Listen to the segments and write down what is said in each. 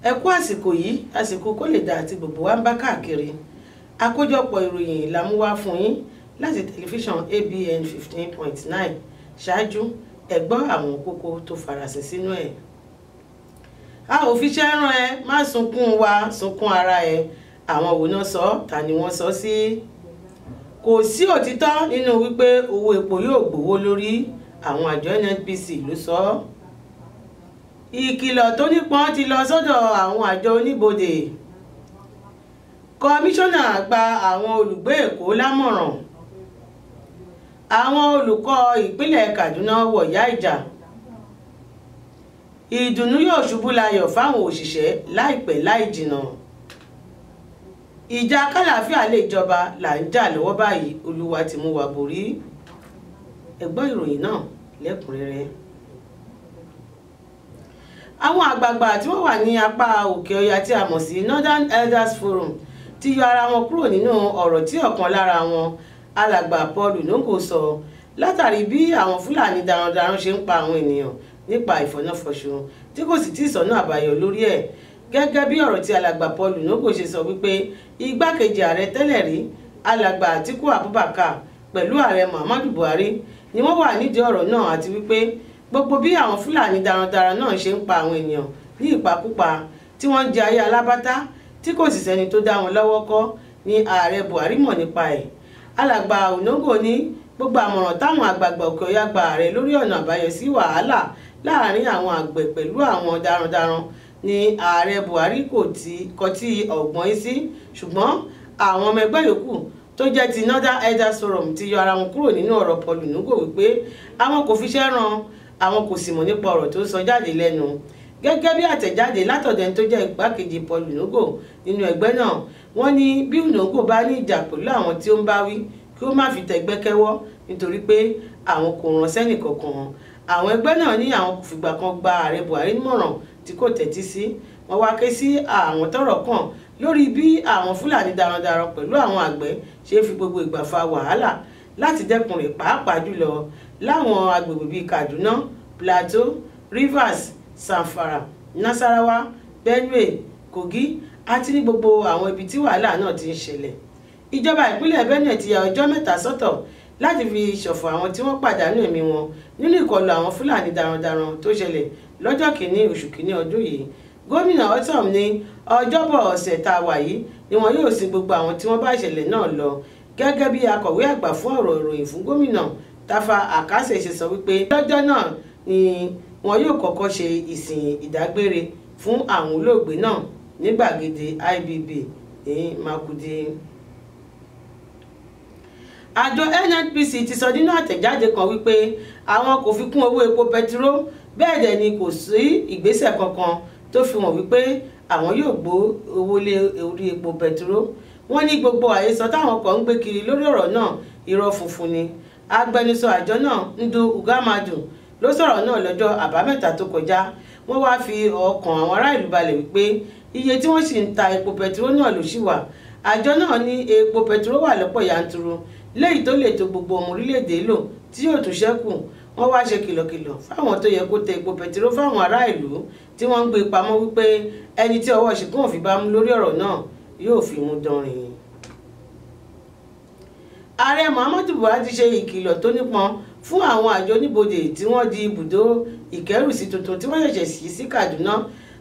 ẹ kú àsìkò yìí, àsìkò kó lè dá àti gbogbo wa ń bá káàkiri. Àkójọpọ̀ ìròyìn la mú wá fún yín láti tẹlifíṣàn ABN 15.9. Ṣáájú ẹ gbọ́ àwọn kókó tó farasin sínú ẹ̀. A ò fi ṣẹ́ rán ẹ, má sunkún wa, sunkún ara ẹ. Àwọn wo náà sọ, ta ni wọ́n sọ sí? Kò sí òtítọ́ nínú wípé owó epo yóò gbówó lórí. Àwọn àjọ NNPC ló sọ. Ìkìlọ̀ tó nípọn ti lọ sọ́dọ̀ àwọn àjọ oníbodè. Kọmíṣọ́nà gba àwọn olùgbé Èkó lámọ̀ràn. Àwọn olùkọ́ ìpínlẹ̀ Kaduna wọ̀yá ìjà. Ìdùnnú yóò ṣubú layọ̀ fáwọn òṣìṣẹ́ láìpẹ́ láì jìnnà. Ìjà kálàáfíà lè jọba là ń jà lọ́wọ́ báyìí, Olúwa ti mú wa borí. Ẹ gbọ́ ìròyìn náà lẹ́kùnrẹ́rẹ́. Àwọn àgbààgbà tí wọ́n wà ní apá òkè ọya tí a mọ̀ sí Northern Elders Forum ti yọ ara wọn kúrò nínú ọ̀rọ̀ tí ọ̀kan lára wọn, alàgbà Paul Unongo, sọ látàrí bí àwọn Fúlàní darandaran ṣe ń pa àwọn ènìyàn nípa ìfọ̀nàfọ̀ṣù tí kò sì tí ì sọ́nà àbáyọ lórí ẹ̀. Gẹ́gẹ́ bí ọ̀rọ̀ tí alàgbà Paul Unongo ṣe sọ wípé igbákejì ààrẹ tẹ́lẹ̀ rí alàgbà Atiku Abubakar pẹ̀lú ààrẹ Muhammadu Buhari ni wọ́n wà nídìí ọ̀rọ̀ náà, àti wípé gbogbo bí àwọn Fúlàní darandaran náà ṣe ń pa àwọn ènìyàn ní ìpakúpa tí wọ́n ń jẹ ayé alábátá tí kò sì sẹ́ni tó dá wọn lọ́wọ́ kọ́ ni ààrẹ Buhari mọ̀ nípa ẹ̀. Alàgbà Unongo ní gbogbo àmọ̀ràn táwọn àgbààgbà òkè ọya gba ààrẹ lórí ọ̀nà àbáyọ sí wàhálà láàárín àwọn àgbẹ̀ pẹ̀lú àwọn darandaran ni ààrẹ Buhari kò tí ọ̀gbọ́n yìí sí, ṣùgbọ́n àwọn ọmọ ẹgbẹ́ yòókù tó jẹ́ ti Northern Elders Forum ti yọ ara wọn kúrò nínú ọ̀rọ̀ Paul Unongo wípé àwọn kò fiṣẹ́ rán, àwọn kò sì mọ̀ nípa ọ̀rọ̀ tó sọ jáde lẹ́nu. Gẹ́gẹ́ bí àtẹ̀jáde látọ̀dọ̀ ẹni tó jẹ́ igbákejì Paul Unongo nínú ẹgbẹ́ náà, wọ́n ní bí Unongo bá ní ìjà pẹ̀lú àwọn tí ó ń bá wí kí ó má fi tẹ̀gbẹ́ kẹ́wọ́, nítorí pé àwọn kò rán sẹ́nì kankan. Àwọn ẹgbẹ́ náà ní àwọn kò fìgbà kan gba ààrẹ Buhari nímọ̀ràn tí kò tẹ́tí sí. Wọ́n wá ké sí àwọn tọ́rọ̀ kàn lórí bí àwọn Fúlàní darandaran pẹ̀lú àwọn àgbẹ̀ ṣe fi gbogbo ìgbà fa wàhálà láti dẹ́kun rẹ̀, pàápàá jùlọ láwọn agbègbè bíi Kaduna, Plateau, Rivers, Zamfara, Nasarawa, Benue, Kogi àti ní gbogbo àwọn ibi tí wàhálà náà ti ń ṣẹlẹ̀. Ìjọba ìpínlẹ̀ Benue ti ya ọjọ́ mẹ́ta sọ́tọ̀ láti fi ṣọ̀fọ̀ àwọn tí wọ́n pàdánù ẹ̀mí wọn nínú ìkọlù àwọn Fúlàní darandaran tó ṣẹlẹ̀ lọ́jọ́ kìíní oṣù kìíní ọdún yìí. Gómìnà Ortom ní ọjọ́bọ̀ ọ̀sẹ̀ tá a wà yìí ni wọn yóò sin gbogbo àwọn tí wọ́n bá ìṣẹ̀lẹ̀ náà lọ. Gẹ́gẹ́ bí akọ̀wé àgbà fún ọ̀rọ̀ ìròyìn fún gómìnà Tafa Akase ṣe sọ wípé lọ́jọ́ náà ni wọn yóò kọ́kọ́ ṣe ìsìn ìdágbére fún àwọn olóògbé náà ní gbàgede IBB ní Makurdi. Àjọ NNPC ti sọ nínú àtẹ̀jáde kan wípé àwọn kò fi kún owó epo pẹtiró, bẹ́ẹ̀ dẹ̀ ni kò sí ìgbésẹ̀ kankan tó fi hàn wípé àwọn yóò gbó owó lé orí epo pẹtiró. Wọ́n ní gbogbo àhesọ táwọn kan ń gbé kiri lórí ọ̀rọ̀ náà irọ́ funfun ni. Agbẹnusọ àjọ náà Ndu Ugamadu ló sọ̀rọ̀ náà lọ́jọ́ àbámẹ́ta tó kọjá. Wọ́n wá fi ọkàn àwọn ará ìlú balẹ̀ wípé iye tí wọ́n sì ń ta epo pẹtiró náà ló ṣì wà. Àjọ náà ní epo pẹtiró wà lọ́pọ̀ yanturu léyìí tó lè tó gbogbo ọmọ orílẹ̀-èdè lò tí yóò tún ṣẹ́kù. Wọ́n wá ṣe kìlọ̀kìlọ̀ fáwọn tó yẹ kó tẹ epo pẹtiró fáwọn ará ìlú tí wọ́n ń gbé pamọ́ wípé ẹni tí ọwọ́ ṣìkún òfin bá mú lórí ọ̀rọ̀ náà yóò fi mú dánrin. Ààrẹ Muhammadu Buhari ti ṣe ìkìlọ̀ tó nípọn fún àwọn àjọ oníbodè tí wọ́n di ibùdó ìkẹ́rùsí tuntun tí wọ́n ṣẹ̀ṣẹ̀ sí sí Kaduna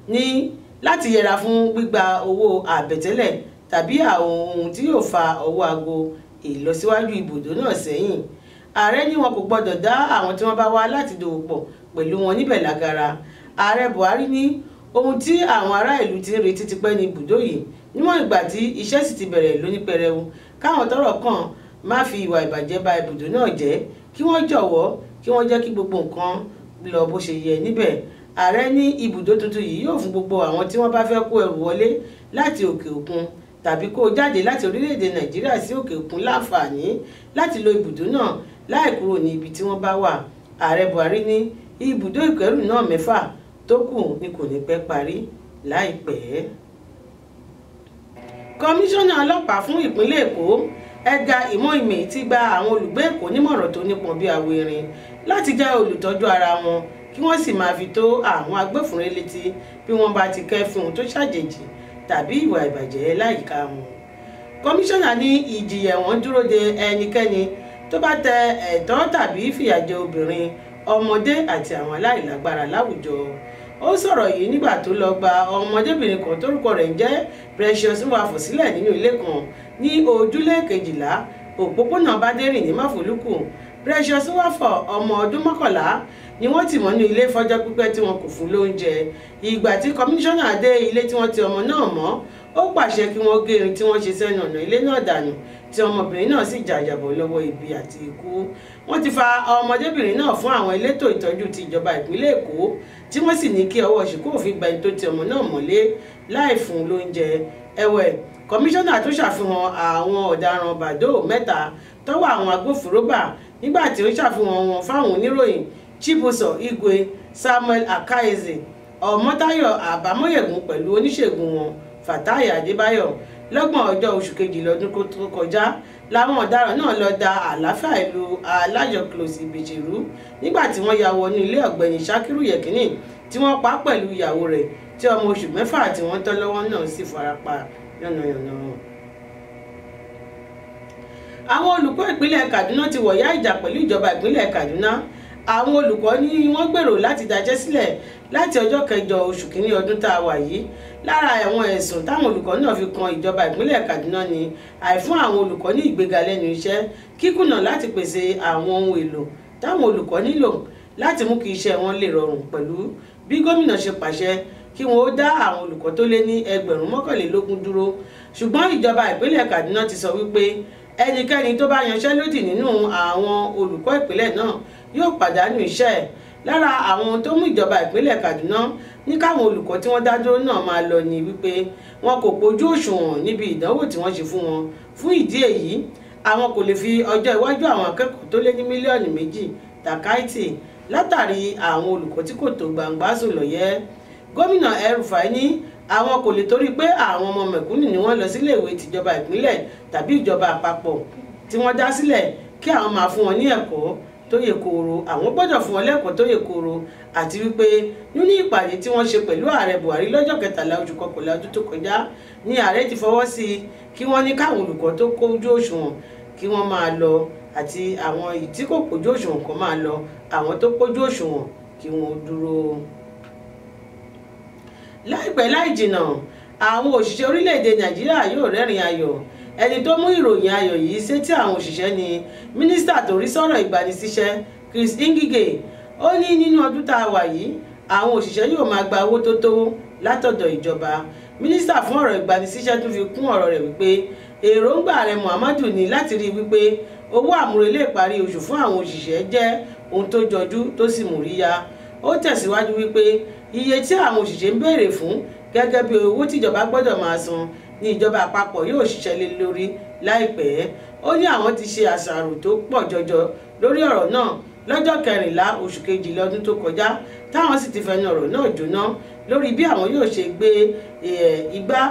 ní láti yẹra fún gbígba owó àbẹ̀tẹ́lẹ̀ tàbí àwọn ohun tí yóò fa ọwọ́ aago ìlọsíwájú ibùdó náà sẹ́yìn. Ààrẹ ní wọn kò gbọdọ̀ dá àwọn tí wọ́n bá wá láti dòwò pọ̀ pẹ̀lú wọn níbẹ̀ lágara. Ààrẹ Buhari ní ohun tí àwọn ará ìlú ti ń retí tipẹ́ ní ibùdó yìí, níwọ̀n ìgbà tí iṣẹ́ sì ti bẹ̀rẹ̀ lónípẹrẹwu, káwọn tọ́rọ̀ kàn má fi ìwà ìbàjẹ́ ba ibùdó náà jẹ́, kí wọ́n jọ̀wọ́ kí wọ́n jẹ́ kí gbogbo nǹkan lọ bó ṣe yẹ níbẹ̀. Ààrẹ ní ibùdó tuntun yìí yóò fún gbogbo àwọn tí wọ́n bá fẹ́ kó ẹrù wọlé láti òkè òkun tàbí kó jáde láti orílẹ̀-èdè Nàìjíríà sí òkè òkun láǹfààní láti lo ibùdó náà láì kúrò ní ibi tí wọ́n bá wà. Ààrẹ Buhari ní ibùdó ìkẹ́rù náà 6 tó kù ni kò ní pẹ́ parí láìpẹ́. Kọmíṣọ́nà ọlọ́pàá fún ìpínlẹ̀ Èkó Edgar Imoime ti gba àwọn olùgbé Èkó nímọ̀ràn tó nípọn bí àwo erin láti jẹ́ olùtọ́jú ara wọn kí wọ́n sì máa fi tó àwọn agbófinró létí bí wọ́n bá ti kẹ́fín tó ṣàjèjì tàbí ìwà ìbàjẹ́ láyìíká wọn. Kọmíṣánná ní ìjìyà ẹ̀wọ̀n dúró de ẹnikẹ́ni tó bá tẹ ẹ̀tọ́ tàbí fìyàjẹ obìnrin, ọmọdé àti àwọn aláìlágbára láwùjọ. Ó sọ̀rọ̀ yìí nígbà tó lọ gba ọmọdébìnrin kan tórúkọ rẹ̀ ń jẹ́ Precious Nwafor sílẹ̀ nínú ilé kan ní ojúlé 12 òpópónà Bádérìn ní Máfolúkù. Precious Nwafor ọmọ ọdún 11 ni wọ́n tì mọ́nú ilé fọ́jọ́ pípẹ́ tí wọn kò fún lóúnjẹ. Ìgbà tí kọmíṣánná dé ilé tí wọ́n ti ọmọ náà mọ́, ó pàṣẹ kí wọ́n gé irin tí wọ́n ṣe sẹ́nu ọ̀nà ilé náà dànù, tí ọmọbìnrin náà sì jàjàbọ̀ lọ́wọ́ ibi àti ikú. Wọ́n ti fa ọmọdébìnrin náà fún àwọn elétò ìtọ́jú ti ìjọba ìpínlẹ̀ Èkó, tí wọ́n sì ní kí ọwọ́ ṣìkún òfin gba ẹni tó ti ọmọ náà mọ́lé láì fún lóúnjẹ. Ẹ̀wẹ̀, kọmíṣánná tó ṣàfihàn àwọn ọ̀daràn bàdó 3 tọ́wọ́ àwọn agbófinró bà nígbà tí ó ṣàfihàn wọn fáwọn oníròyìn: Chibuzo Igwe, Samuel Akaeze, Ọmọ́táyọ̀ Àbámọ́yẹ̀gùn pẹ̀lú oníṣègùn wọn Fatai Adébáyọ̀. Lọ́gbọ̀n ọjọ́ oṣù kejì lọ́dún tó kọjá làwọn ọ̀daràn náà lọ da àlàáfíà ìlú Alájọ Close Ìbejì rú nígbà tí wọ́n ya wọnú ilé ọ̀gbẹ́ni Sakiru Yekini tí wọ́n pa pẹ̀lú ìyàwó rẹ̀ tí ọmọ oṣù 6 tí wọ́n tọ́ lọ́wọ́ náà sì farapa yánnayànna. Àwọn olùkọ́ ìpínlẹ̀ Kaduna ti wọ̀yá ìjà pẹ̀lú ìjọba ìpínlẹ̀ Kaduna. Àwọn olùkọ́ ní wọ́n gbèrò láti dájẹ́ sílẹ̀ láti ọjọ́ 9 oṣù kìíní ọdún tá a wà yìí. Lára àwọn ẹ̀sùn táwọn olùkọ́ náà fi kan ìjọba ìpínlẹ̀ Kaduna ni àìfún àwọn olùkọ́ ní ìgbéga lẹ́nu iṣẹ́, kíkùnà láti pèsè àwọn ohun èlò táwọn olùkọ́ nílò láti mú kí iṣẹ́ wọn lè rọrùn, pẹ̀lú bí gómìnà ṣe pàṣẹ kí wọn ó dá àwọn olùkọ́ tó lé ní 21,000 dúró. Ṣùgbọ́n ìjọba ìpínlẹ̀ Kaduna ti sọ wípé ẹnikẹ́ni tó bá yanṣẹ́lódì nínú àwọn olùkọ́ ìpínlẹ̀ náà yóò pàdánù iṣẹ́ ẹ̀. Lára àwọn tó mú ìjọba ìpínlẹ̀ Kaduna ní káwọn olùkọ́ tí wọ́n dá dúró náà máa lọ ní wípé wọn kò pójú òṣùwọ̀n níbi ìdánwò tí wọ́n ṣe fún wọn. Fún ìdí èyí, àwọn kò lè fi ọjọ́ iwájú àwọn akẹ́kọ̀ọ́ tó lé ní mílíọ̀nù 2 tàkáìtì látàrí àwọn olùkọ́ tí kò tó gbangba sùn lọ́yẹ́. Gómìnà El-Rufai ní àwọn kò lè torí pé àwọn ọmọ mẹ̀kúnnù ni wọ́n lọ sílé ìwé tìjọba ìpínlẹ̀ tàbí ìjọba àpapọ̀ tí wọ́n dá sílẹ̀ kí àwọn máa fún wọn ní ẹ̀kọ́ tó yè kooro. Àwọn gbọ́dọ̀ fún wọn lẹ́kọ̀ọ́ tó yè kooro, àti wípé nínú ìpàdé tí wọ́n ṣe pẹ̀lú ààrẹ Buhari lọ́jọ́ 13 oṣù kọkànlá ọdún tó kọjá ní ààrẹ ti fọwọ́ sí kí wọ́n ní káwọn olùkọ́ tó kójú òṣùwọ̀n kí wọ́n máa lọ, àti àwọn tí kò kójú òṣùwọ̀n kan máa lọ, àwọn tó kójú òṣùwọ̀n kí wọ́n dúró. Láìpẹ́ láì jìnnà, àwọn òṣìṣẹ́ orílẹ̀-èdè Nàìjíríà yóò rẹ́rìn ayọ̀. Ẹni tó mú ìròyìn ayọ̀ yìí sétí àwọn òṣìṣẹ́ ni mínísítà tó rí sọ̀rọ̀ ìgbanisíṣẹ́ Chris Ngige. Ó ní nínú ọdún tá a wà yìí, àwọn òṣìṣẹ́ yóò máa gba owó tó tówó látọ̀dọ̀ ìjọba. Mínísítà fún ọ̀rọ̀ ìgbanisíṣẹ́ tún fi kún ọ̀rọ̀ rẹ̀ wípé èròǹgbà ààrẹ Muhammadu ní láti rí wípé owó àmúrelé ìparí oṣù fún àwọn òṣìṣẹ́ jẹ́ ohun tó jọjú tó sì múríyá. Ó tẹ̀síwájú wípé iye tí àwọn òṣìṣẹ́ ń béèrè fún gẹ́gẹ́ bí owó tíjọba gbọ́dọ̀ máa san ní ìjọba àpapọ̀ yóò ṣiṣẹ́ lé lórí láìpẹ́. Ó ní àwọn ti ṣe àṣàrò tó pọ̀ jọjọ lórí ọ̀rọ̀ náà lọ́jọ́ 14 oṣù kejì lọ́dún tó kọjá, táwọn sì ti fẹnu ọ̀rọ̀ náà jóná lórí bí àwọn yóò ṣe gbé igbá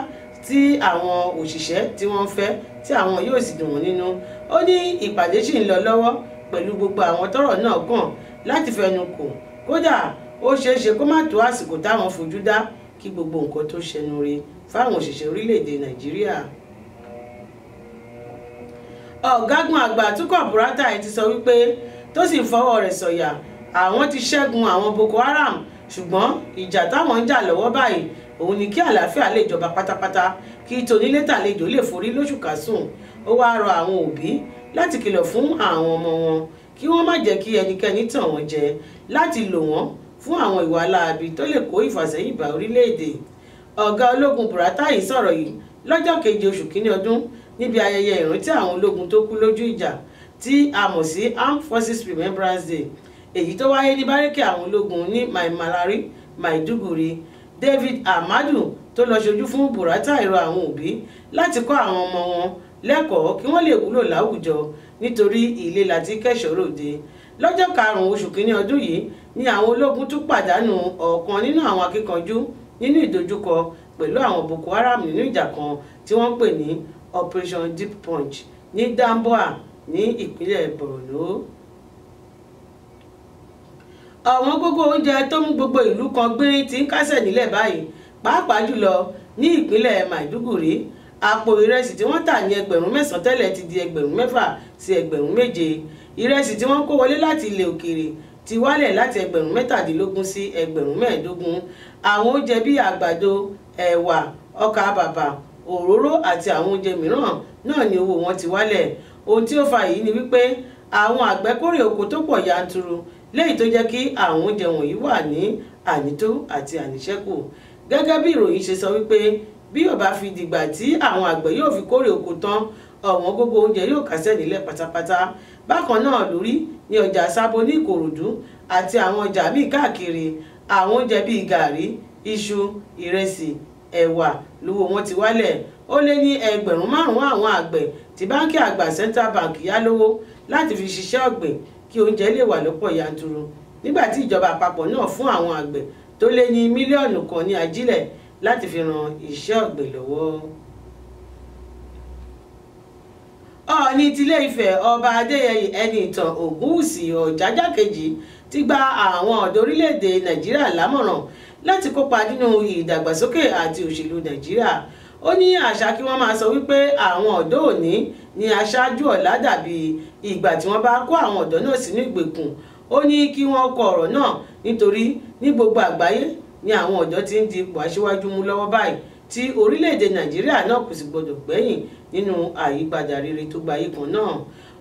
tí àwọn òṣìṣẹ́ tí wọ́n fẹ́ tí àwọn yóò sì dùn wọ́n nínú. Ó ní ìpàdé ṣì ń lọ lọ́wọ́ pẹ̀lú gbogbo àwọn tọ́rọ̀ náà kàn láti fẹnu kò, kódà ó ṣeéṣe kó má tó àsìkò táwọn fojú dá kí gbogbo nǹkan tó ṣẹnu re fáwọn òṣìṣẹ́ orílẹ̀-èdè Nàìjíríà. Ọ̀gágun àgbà Tukur Buratai ti sọ wípé tó sì ń fọwọ́ rẹ̀ sọ̀yà àwọn ti ṣẹ́gun àwọn Boko Haram, ṣùgbọ́n ìjà táwọn ń jà lọ́wọ́ báyìí òun ni kí àlàáfíà lè jọba pátápátá, kí tonílétàlejò lè forí lóṣù kásùn. Ó wáá rọ àwọn òbí láti kìlọ̀ fún àwọn ọmọ wọn kí wọ́n má jẹ́ kí ẹnikẹ́ni tàn wọ́n jẹ láti lò wọ́n fún àwọn ìwà láabi tó lè kó ìfàsẹ́yìn bá orílẹ̀-èdè. Ọ̀gá ológun Buratai sọ̀rọ̀ yìí lọ́jọ́ 7 oṣù kìíní ọdún níbi ayẹyẹ ìrántí àwọn ológun tó kú lójú ìjà tí a mọ̀ sí Armed Forces Remembrance Day, èyí tó wáyé ní bárékè àwọn ológun ní Maimalari, Maiduguri. David Ahmadu tó lọ ṣojú fún Buratai rọ àwọn òbí láti kọ́ àwọn ọmọ wọn lẹ́kọ̀ọ́ kí wọ́n lè wúlò láwùjọ nítorí ilé láti kẹ́ṣọ̀ọ́ ròde. Lọ́jọ́ 5 oṣù kìíní ọdún yìí ni àwọn ológun tún pàdánù ọ̀kan nínú àwọn akíkanjú nínú ìdojúkọ pẹ̀lú àwọn Boko Haram nínú ìjà kan tí wọ́n pè ní Operation Deep Punch ní Damboa ní ìpínlẹ̀ Borno. ọ̀wọ́n gógó oúnjẹ tó mú gbogbo ìlú kan gbérín ti ń kásẹ̀ nílẹ̀ báyìí pàápàá jùlọ ní ìpínlẹ̀ Maiduguri. Àpò ìrẹsì tí wọ́n tà ní ẹgbẹ̀rún 9 tẹ́lẹ̀ ti di ẹgbẹ̀rún 6 sí ẹgbẹ̀rún 7. Ìrẹsì tí wọ́n kó wọlé láti ilẹ̀ òkèèrè ti wálẹ̀ láti ẹgbẹ̀rún 17 sí ẹgbẹ̀rún 15. Àwọn oúnjẹ bíi àgbàdo, ẹ̀wà, ọkà bàbà, òróró àti àwọn oúnjẹ mìíràn náà ni owó wọn ti wálẹ̀. Ohun tí ó fa èyí ni wípé àwọn àgbẹ̀ kórè oko tó pọ̀ yanturu léyìí tó jẹ́ kí àwọn oúnjẹ wọ̀nyí wà ní ànító àti àníṣẹ́kù. Gẹ́gẹ́ bí ìròyìn ṣe sọ wípé bí ó bá fi dìgbà tí àwọn àgbẹ̀ yóò fi kórè oko tán, ọ̀wọ́n gógó oúnjẹ yóò kásẹ̀ nílẹ̀ pátápátá. Bákan náà lórí ní ọjà Sábó ní Ìkòròdú àti àwọn ọjà míì káàkiri. Àwọn oúnjẹ bíi gàrí, iṣu, ìrẹsì, ẹ̀wà lówó wọn ti wálẹ̀. Ó lé ní ẹgbẹ̀rún 5 àwọn àgbẹ̀ tí báńkì àgbà Central Bank yá lówó láti fi ṣiṣẹ́ ọ̀gbìn kí oúnjẹ lè wà lọ́pọ̀ yanturu. Nígbà tí ìjọba àpapọ̀ náà fún àwọn àgbẹ̀ tó lé ní mílíọ̀nù kan ní ajílẹ̀ láti fi ran iṣẹ́ ọ̀gbìn lọ́wọ́. Ọọ̀ni tilé Ifẹ̀ Ọba Adéyẹyè Ẹniìtàn Ògúnwùsì Ọ̀jájá kejì ti gba àwọn ọ̀dọ́ orílẹ̀-èdè Nàìjíríà lámọ̀ràn láti kópa nínú ìdàgbàsókè àti òṣèlú Nàìjíríà. Ó ní àṣà kí wọ́n máa sọ wípé àwọn ọ̀dọ́ òní ni aṣáájú ọ̀la dàbí ìgbà tí wọ́n bá kó àwọn ọ̀dọ́ náà sínú ìgbèkùn. Ó ní kí wọ́n kọ ọ̀rọ̀ náà nítorí ní gbogbo àgbáyé ni àwọn ọ̀dọ́ ti ń di ipò aṣíwájú mú lọ́wọ́ báyìí tí orílẹ̀-èdè Nàìjíríà náà kò sì gbọdọ̀ gbẹ̀yìn nínú àyípadà rere tó gbayé kan náà.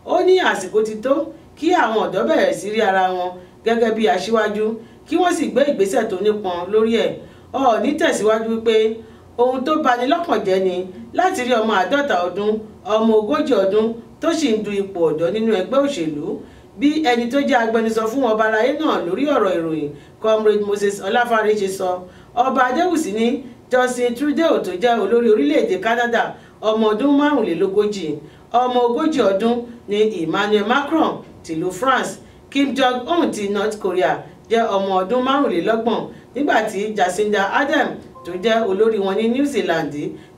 Ó ní àsìkò ti tó kí àwọn ọ̀dọ́ bẹ̀rẹ̀ sí rí ara wọn gẹ́gẹ́ bí aṣíwájú kí wọ́n sì gbé ìgbésẹ̀ tó nípọn lórí ẹ̀. Ọọ̀ni tẹ̀síwájú wípé ohun tó bani lọ́kàn jẹ́ ni láti rí ọmọ 50 ọdún, ọmọ 40 ọdún tó sì ń du ipò ọ̀dọ́ nínú ẹgbẹ́ òṣèlú. Bí ẹni tó jẹ́ agbẹnusọ fún ọba aláyé náà lórí ọ̀rọ̀ ìròyìn Comrade Moses Ọláfárẹ́ ṣe sọ, Ọba Adéwùsì ní Justin Trudeau tó jẹ́ olórí orílẹ̀-èdè Canada ọmọ ọdún 45, ọmọ 40 ọdún ní Emmanuel Macron tìlú France, Kim Jong-un ti North Korea jẹ́ ọmọ ọdún 25, nígbàtí Jacinda Ardern tó jẹ́ olórí wọn ní New Zealand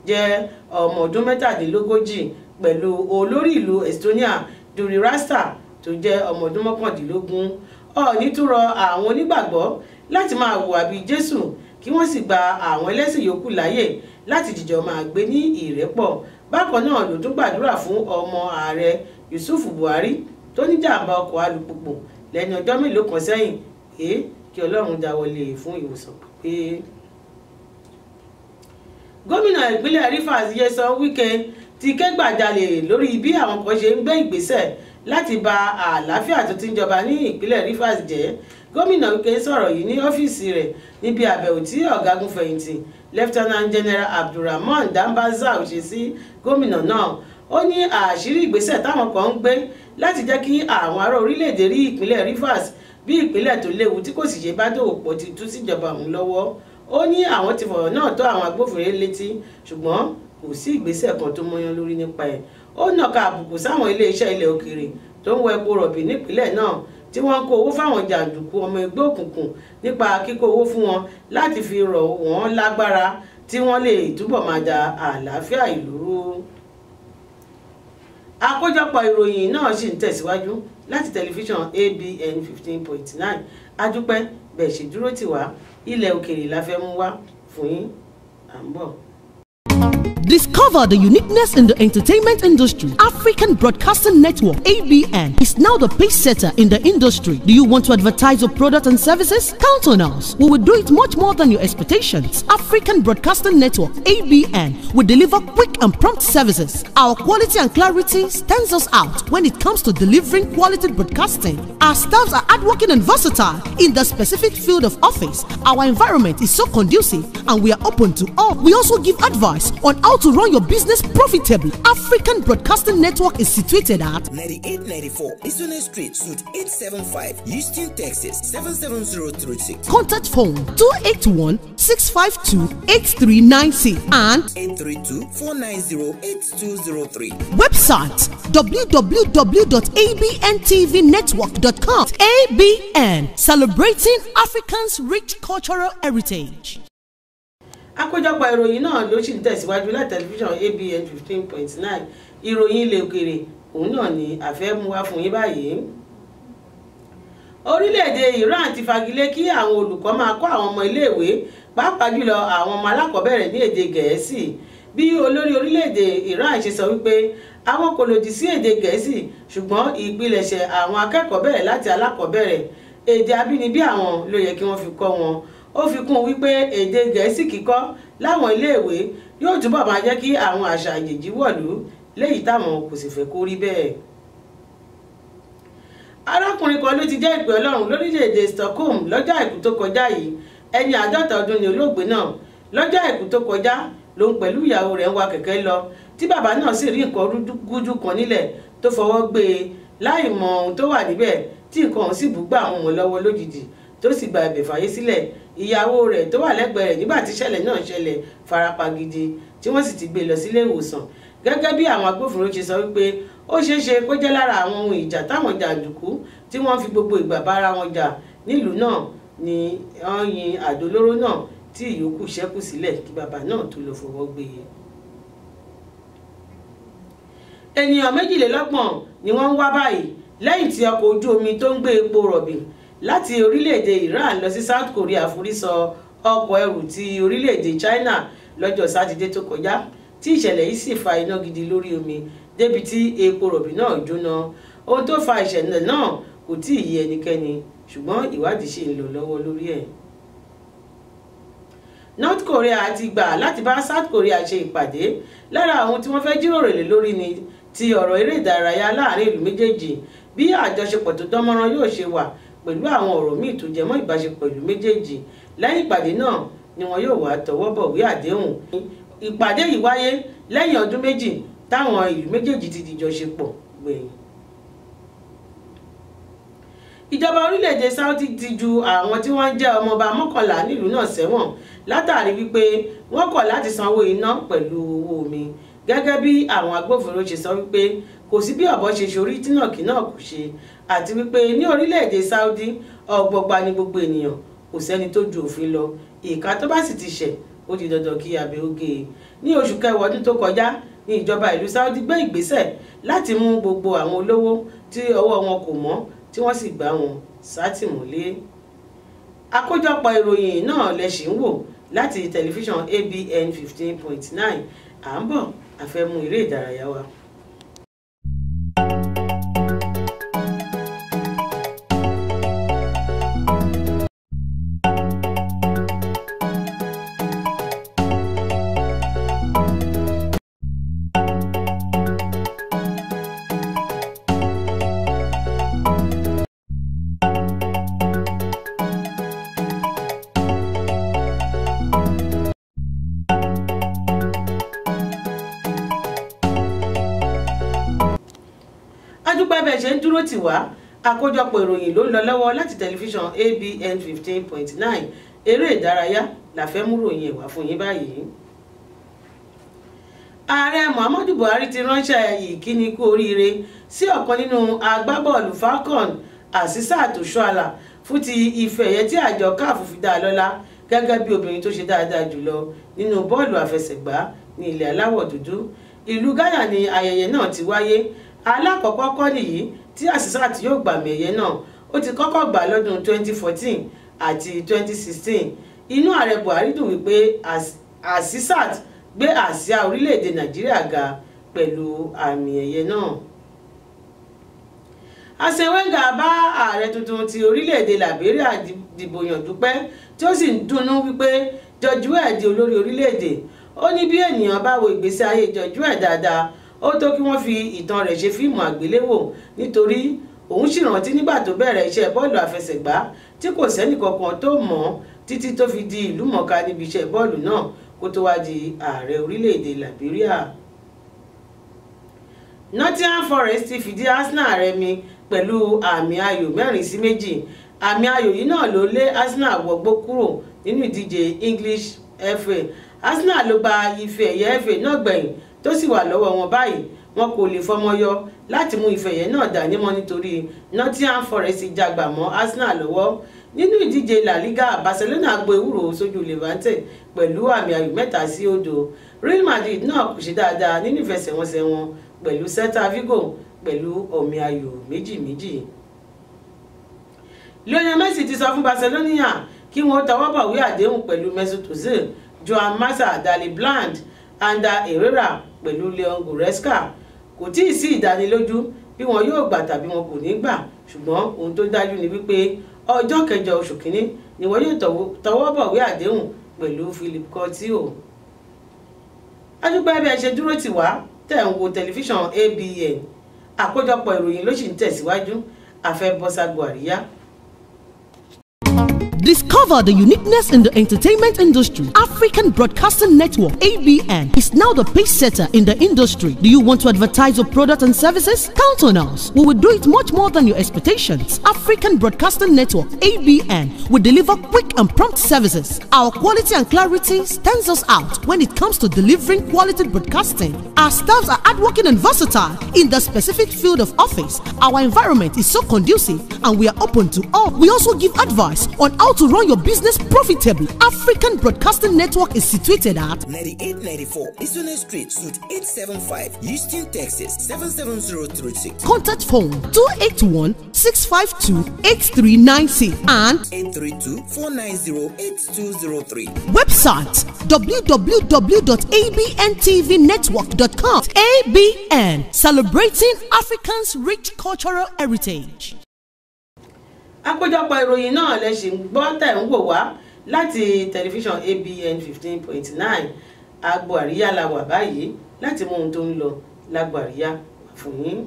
jẹ́ ọmọ ọdún 43 pẹ̀lú olórí ìlú Estonia Duri Rasta tó jẹ́ ọmọ ọdún 19. Ọọ̀ni tún rọ àwọn onígbàgbọ́ láti máa hùwà bíi Jésù kí wọ́n sì gba àwọn ẹlẹ́sìn yòókù láyè láti jìjọ máa gbé ní ìrẹ́pọ̀. Bákan náà ló tún gbàdúrà fún ọmọ ààrẹ Yusuf Buhari tó ní jàǹbá ọkọ̀ alùpùpù lẹ́ni ọjọ́ mélòó kan sẹ́yìn pé kí Ọlọ́run dáwọ́lé fún ìwòsàn pípé. Gómìnà ìpínlẹ̀ Rivers Nyesom Wike ti ké gbàjarè lórí bí àwọn kan ṣe ń gbé ìgbésẹ̀ láti ba àlàáfíà tó ti ń jọba ní ìpínlẹ̀ Rivers jẹ́. Gómìnà Wike sọ̀rọ̀ yìí ní ọ́fíìsì rẹ̀ níbi àbẹ̀wò tí ọ̀gágun fẹ̀yìntì Lieutenant General Abdulrahman Dambazao ṣe sí gómìnà náà. Ó ní àṣírí ìgbésẹ̀ táwọn kan ń gbé láti jẹ́ kí àwọn ará orílẹ̀-èdè rí ìpínlẹ̀ Rivers bí ìpínlẹ̀ tó léwu tí kò sì ṣe bá dòwò pọ̀ ti tú síjọba òun lọ́wọ́. Ó ní àwọn ti fọ̀rọ̀ náà tó àwọn agbófinró létí ṣùgbọ́n kò sí ìgbésẹ̀ kan tó mọ́yán lórí nípa ẹ̀. Ó nàka àbùkù sáwọn ilé-iṣẹ́ ilẹ̀ òkèèrè tó ń wọ epo rọ̀bì nípínlẹ̀ náà tí wọ́n kó owó fáwọn jàǹdùkú ọmọ ẹgbẹ́ òkùnkùn nípa kíkó owó fún wọn láti fi rọ̀ wọ́n lágbára tí wọ́n lè túbọ̀ máa da àlàáfíà ìlú rú. Àkójọpọ̀ ìròyìn náà sì ń tẹ̀síwájú láti tẹlifíṣàn ABN 15.9. Adúpẹ́ bẹ́ẹ̀ ṣe dúró tì wá, ilẹ̀ òkèèrè la fẹ́ mú wá fún yín. À ń bọ̀. Discover the uniqueness in the entertainment industry. African Broadcasting Network, ABN, is now the pace setter in the industry. Do you want to advertise your product and services? Count on us. We will do it much more than your expectations. African Broadcasting Network, ABN, will deliver quick and prompt services. Our quality and clarity stands us out when it comes to delivering quality broadcasting. Our staffs are hardworking and versatile in the specific field of office. Our environment is so conducive and we are open to all. We also give advice on how to run your business profitably. African Broadcasting Network is situated at 9894 Eastern Street, Suite 875, Houston, Texas 77036. Contact phone 281-652-8396 and 832-490-8203. Website www.abntvnetwork.com. ABN, celebrating Africans' rich cultural heritage. Àkójọpọ̀ ìròyìn náà ló sì ń tẹ̀síwájú láti tẹlifíṣàn ABN 15.9. Ìròyìn ilẹ̀ òkèèrè òun náà ni a fẹ́ mú wá fún yín báyìí. Ó orílẹ̀-èdè Iran ti fagilé kí àwọn olùkọ́ máa kọ́ àwọn ọmọ iléèwé pàápàá jùlọ àwọn ọmọ alákọ̀ọ́bẹ̀rẹ̀ ní èdè Gẹ̀ẹ́sì bí olórí orílẹ̀-èdè Iran ṣe sọ wípé àwọn kò lòdì sí èdè Gẹ̀ẹ́sì ṣùgbọ́n ìpilẹ̀ṣẹ̀ àwọn akẹ́kọ̀ọ́ bẹ̀rẹ̀ láti alákọ̀ọ́bẹ̀rẹ̀ èdè abínibí àwọn ló yẹ kí wọ́n fi kọ́ wọn. Ó fi kún wípé èdè Gẹ̀ẹ́sì kíkọ́ láwọn iléèwé yóò túbọ̀ máa jẹ́ kí àwọn àṣà àjèjì wọ̀lú léyìí táwọn kò sì fẹ́ kó rí bẹ́ẹ̀. Arákùnrin kan ló ti jẹ́ ìpè Ọlọ́run lórílẹ̀‐èdè Stockholm lọ́jọ́ àìkú tó kọjá yìí. Ẹni 50 ọdún ni olóògbé náà. Lọ́jọ́ àìkú tó kọjá lòun pẹ̀lú ìyàwó rẹ̀ ń wa kẹ̀kẹ́ lọ tí bàbá náà sì rí nǹkan gúdú kan nílẹ̀ tó fọwọ́ gbé e láì mọ ohun tó wà níbẹ̀ tí nǹkan ọ̀hún sì bùgbà àwọn wọn lọ́wọ́ lójijì tó sì gba ẹ̀bẹ̀ fàyè sílẹ̀. Ìyàwó rẹ̀ tó wà lẹ́gbẹ̀ẹ́ rẹ̀ nígbà tí ìṣẹ̀lẹ̀ náà ṣẹlẹ̀ farapa gidi tí wọ́n sì ti gbé lọ sílé ìwòsàn. Gẹ́gẹ́ bí àwọn agbófinró ṣe sọ wípé ó ṣeéṣe kó jẹ́ lára àwọn ohun ìjà táwọn jàǹdùkú tí wọ́n fi gbogbo ìgbà bára wọn jà nílùú náà ni wọ́n yin àdó olóró náà tí ìyókù ṣẹ́kù sílẹ̀ kí bàbá náà tó lọ fọwọ́ gbé e. Ènìyàn 22 ni wọ́n ń wá báyìí lẹ́yìn tí ọkọ̀ ojú omi tó ń gbé epo rọ̀bì láti orílẹ̀-èdè Iran lọ sí South Korea forí sọ ọkọ̀ ẹrù ti orílẹ̀-èdè China lọ́jọ́ Sátidé tó kọjá tí ìṣẹ̀lẹ̀ yìí sì fa iná gidi lórí omi débi tí epo rọ̀bì náà jóná. Ohun tó fa ìṣẹ̀lẹ̀ náà kò tí ì yé ẹnikẹ́ni ṣùgbọ́n ìwádìí ṣì ń lọ lọ́wọ́ lórí ẹ̀. North Korea ti gbà láti bá South Korea ṣe ìpàdé. Lára àwọn tí wọ́n fẹ́ jíròrò lé lórí ni ti ọ̀rọ̀ eré ìdárayá láàrin ìlú méjèèjì bí àjọṣepọ̀ tó dánmọ́rán yóò ṣe wà pẹ̀lú àwọn ọ̀rọ̀ míì tó jẹmọ́ ìbáṣepọ̀ ìlú méjèèjì. Lẹ́yìn ìpàdé náà ni wọn yóò wá tọwọ́ bọ̀wé àdéhùn. Ìpàdé yìí wáyé lẹ́yìn ọdún méjì táwọn ìlú méjèèjì ti dìjọ ṣe pọ̀ gbẹ̀yìn. Ìjọba orílẹ̀-èdè Saudi ti ju àwọn tí wọ́n jẹ́ ọmọọba 11 nílùú náà sẹ́wọ̀n látàrí wípé wọ́n kọ̀ láti sanwó iná pẹ̀lú owó omi. Gẹ́gẹ́ bí àwọn agbófinró ṣe sọ wípé kò sí bí ọ̀bọ ṣe ṣorí tínàkì náà kò ṣe àti wípé ní orílẹ̀-èdè Saudi ọgbọgba ni gbogbo ènìyàn kò sẹ́ni tó ju òfin lọ. Ìka tó bá sì ti ṣẹ̀ ó di dandan kí abẹ́ ó gé e. Ní oṣù kẹwàá ọdún tó kọjá ní ìjọba ìlú Saudi gbé ìgbésẹ̀ láti mú gbogbo àwọn olówó tí ọwọ́ wọn kò mọ́ tí wọ́n sì gbá wọn sátìmọ́lé. Àkójọpọ̀ ìròyìn náà lẹ ṣì ń wò láti tẹlifíṣàn ABN 15.9. À ń bọ̀ a fẹ́ mú eré ìdárayá wa. Adúpẹ́ bẹ́ẹ̀ ṣe ń dúró tì wá. Àkójọpọ̀ ìròyìn ló ń lọ lọ́wọ́ láti tẹlifíṣàn ABN 15.9. Eré ìdárayá la fẹ́ mú ròyìn ẹ̀wà fún yín báyìí. Ààrẹ Muhammadu Buhari ti ránṣẹ́ ìkíni kú oríire sí ọ̀kan nínú agbábọ́ọ̀lù Falcon Asisat Oshoala fún ti ife ẹ̀yẹ tí àjọ CAF fi dá lọ́lá gẹ́gẹ́ bí obìnrin tó ṣe dáadáa jùlọ nínú bọ́ọ̀lù àfẹsẹ̀gbá ní ilẹ̀ aláwọ̀ dúdú. Ìlú Ghana ni ayẹyẹ náà ti wáyé. Alákọ̀ọ́kọ́ kọ́ nìyí tí Asisat yóò gbàmì ẹ̀yẹ náà. Ó ti kọ́kọ́ gbà lọ́dún 2014 àti 2016. Inú ààrẹ Buhari dùn wípé Asisat gbé àsíá orílẹ̀-èdè Nàìjíríà ga pẹ̀lú àmì ẹ̀yẹ náà. Arsene Wenger bá ààrẹ tuntun ti orílẹ̀-èdè Liberia dìbò yàn dúpẹ́ tí ó sì ń dunnú wípé George Weah di olórí orílẹ̀-èdè. Ó ní bí ènìyàn bá wo ìgbésí ayé George Weah dáadáa ó tó kí wọ́n fi ìtàn rẹ̀ ṣe fíìmù àgbéléwò nítorí òun sì rántí nígbà tó bẹ̀rẹ̀ iṣẹ́ bọ́ọ̀lù àfẹsẹ̀gbá tí kò sẹ́nì kankan tó mọ̀ títí tó fi di ìlú mọ̀ọ́ká níbi iṣẹ́ bọ́ọ̀lù náà kó tó wá di ààrẹ orílẹ̀-èdè Liberia. Nottingham Forest ti fìdí Arsenal rẹmi pẹ̀lú àmì ayò 4-2. Àmì ayò yìí náà ló lé Arsenal wọgbó kúrò nínú ìdíje English FA. Arsenal ló gba ife ẹ̀yẹ FA náà gbẹ̀yìn tó sì wà lọ́wọ́ wọn báyìí. Wọn kò lè fọmọ yọ láti mú ife ẹ̀yẹ náà dání mọ́ nítorí Nottingham Forest jágbà mọ́ Arsenal lọ́wọ́. Nínú ìdíje La Liga, Barcelona gbo ewúro sójú Levante pẹ̀lú àmì ayò 3-0. Real Madrid náà kò ṣe dáadáa nínú ìfẹsẹ̀wọnsẹ̀ wọn pẹ̀lú Celta Vigo pẹ̀lú ọ̀mì ayò 2-2. Lionel Messi ti sọ fún Barcelona kí wọ́n tọwọ́ bọ̀wé àdéhùn pẹ̀lú Mesut Ozil, Joan Massa, Daley Blind, Ander Herrera pẹ̀lú Leon Goretzka. Kò tíì sí ìdánilójú bí wọn yóò gbà tàbí wọn kò ní gbà, ṣùgbọ́n ohun tó dájú ni wípé ọjọ́ 9 oṣù kínní ni wọn yóò tọwọ́ bọ̀wé àdéhùn pẹ̀lú Philippe Coutinho. Adúpẹ́ bí ẹ ṣe dúró tì wá tẹ̀ ń wo tẹlifíṣàn ABN. Àkójọpọ̀ ìròyìn ló sì ń tẹ̀síwájú. A fẹ́ bọ́ ságo àríyá. Discover the uniqueness in the entertainment industry. African Broadcasting Network, ABN, is now the pace setter in the industry. Do you want to advertise your product and services? Count on us. We will do it much more than your expectations. African Broadcasting Network, ABN, will deliver quick and prompt services. Our quality and clarity stands us out when it comes to delivering quality broadcasting. Our staffs are hardworking and versatile in the specific field of office. Our environment is so conducive and we are open to all. We also give advice on how to run your business profitably. African Broadcasting Network is situated at 9894 Isone Street, Suite 875, Houston, Texas 77036. Contact phone 281-652-8396 and 832-490-8203. Website www.abntvnetwork.com. ABN, celebrating Africans' rich cultural heritage. Àkójọpọ̀ ìròyìn náà lẹ ṣì ń gbọ́ tẹ̀ ń wò wá láti tẹlifíṣàn ABN 15.9. Agbo àríyá la wà báyìí láti mú ohun tó ń lọ lágbo àríyá fún yín.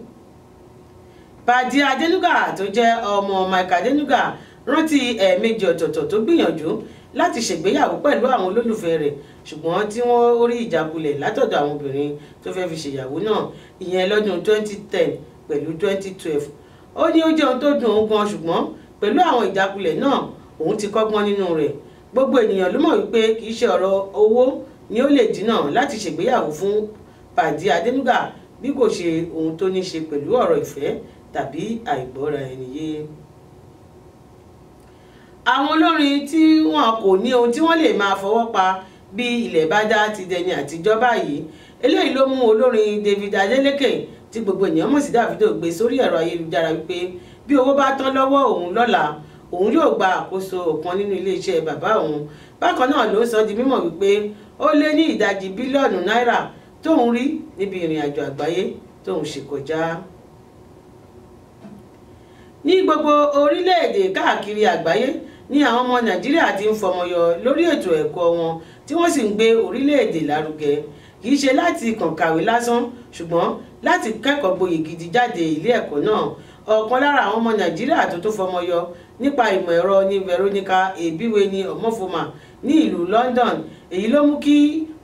Pàdí Adénúgà tó jẹ́ ọmọ Mike Adénúgà rántí ẹ̀ẹ̀mejì ọ̀tọ̀ọ̀tọ̀ tó gbìyànjú láti ṣègbéyàwó pẹ̀lú àwọn olólùfẹ́ rẹ̀, ṣùgbọ́n tí wọ́n rí ìjákulẹ̀ látọ̀dọ̀ àwọn obìnrin tó fẹ́ fi ṣèyàwó náà, ìyẹn lọ́dún 2010 pẹ̀lú 2012. Ó ní ó jẹ́ ohun tó dùn òun gan, ṣùgbọ́n pẹ̀lú àwọn ìjákulẹ̀ náà òun ti kọ́gbọ́n nínú rẹ̀. Gbogbo ènìyàn ló mọ̀ wípé kì í ṣe ọ̀rọ̀ owó ni ó lè dínà láti ṣègbéyàwó fún Pàdí Adénúgà bí kò ṣe ohun tó ní ṣe pẹ̀lú ọ̀rọ̀ ìfẹ́ tàbí àìgbọ́ra ẹni yé. Àwọn olórin tí wọn kò ní ohun tí wọ́n lè máa fọwọ́ pa bí ilẹ̀ bá dá ti dẹni àtijọ́ báyìí. Eléyìí ló mú olórin David Adeleke tí gbogbo ènìyàn mọ̀ sí Davido gbé sórí ẹ̀rọ ayélujára wípé bí owó bá tán lọ́wọ́ òun lọ́la, òun yóò gba àkóso ọ̀kan nínú iléeṣẹ́ bàbá òun. Bákan náà ló sọ di mímọ̀ wípé ó lé ní ìdajì bílíọ̀nù náírà tóun rí níbi ìrìn àjò àgbáyé tóun ṣe kọjá. Ní gbogbo orílẹ̀-èdè káàkiri àgbáyé ní àwọn ọmọ Nàìjíríà ti ń fọmọyọ lórí ètò ẹ̀kọ́ wọn tí wọ́n sì ń gbé orílẹ̀-èdè lárugẹ. Kì í ṣe láti kàn kàwé lásán, ṣùgbọ́n láti kẹ́kọ̀ọ́ gboyè gidi jáde ilé ẹ̀kọ́ náà. Ọ̀kan lára àwọn ọmọ Nàìjíríà tó fọmọyọ nípa ìmọ̀ ẹ̀rọ ní Veronica Ebiweni Omofoma ní ìlú London. Èyí ló mú kí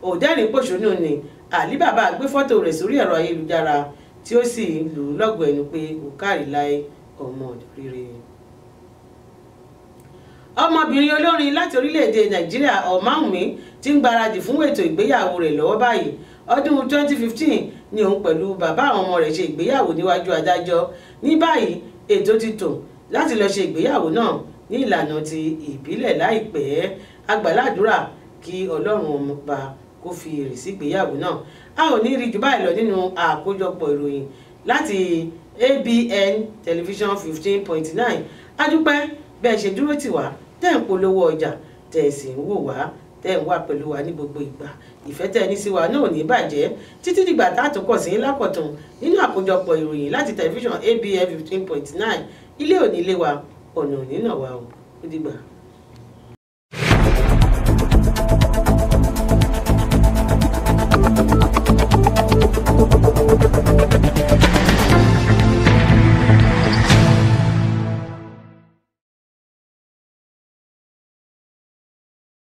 òdẹ́rìn-pòṣónú ni Ali Baba gbé fọ́tò rẹ̀ sórí ẹ̀rọ ayélujára tí ó sì lù ú lọ́gọ̀ ẹnu pé ó kárí láé ọmọ rere. Ọmọbìnrin olórin láti orílẹ̀-èdè Nàìjíríà Ọ̀máwùmí ti ń gbáradì fún ètò ìgbéyàwó rẹ̀ lọ́wọ́ báyìí. Ọdún 2015 ni òun pẹ̀lú bàbá àwọn ọmọ rẹ̀ ṣe ìgbéyàwó níwájú adájọ́. Ní báyìí ètò ti tò láti lọ ṣe ìgbéyàwó náà ní ìlànà ti ìbílẹ̀ láìpẹ́. Agbàládùúrà kí Ọlọ́run ọba kó fi èrè sí ìgbéyàwó náà. A ò ní rí jù báyìí lọ nínú àkójọpọ̀ ìròyìn láti ABN Television 15.9. Adúpẹ́ bẹ́ẹ̀ ṣe dúró tì wá, tẹ́ ń polówó ọjà, tẹ́ sì ń wò wá, tẹ́ ń wà pẹ̀lú wa ní gbogbo ìgbà. Ìfẹ́ tẹ́ ní sí wa náà ò ní bàjẹ́ títí dìgbà tá a tún kọ̀ sí lákọ̀tún nínú àkójọpọ̀ ìròyìn láti tẹlifíṣàn ABN 15.9. Ilé òní ilé wa, ọ̀nà òní náà wa o. Ó dìgbà.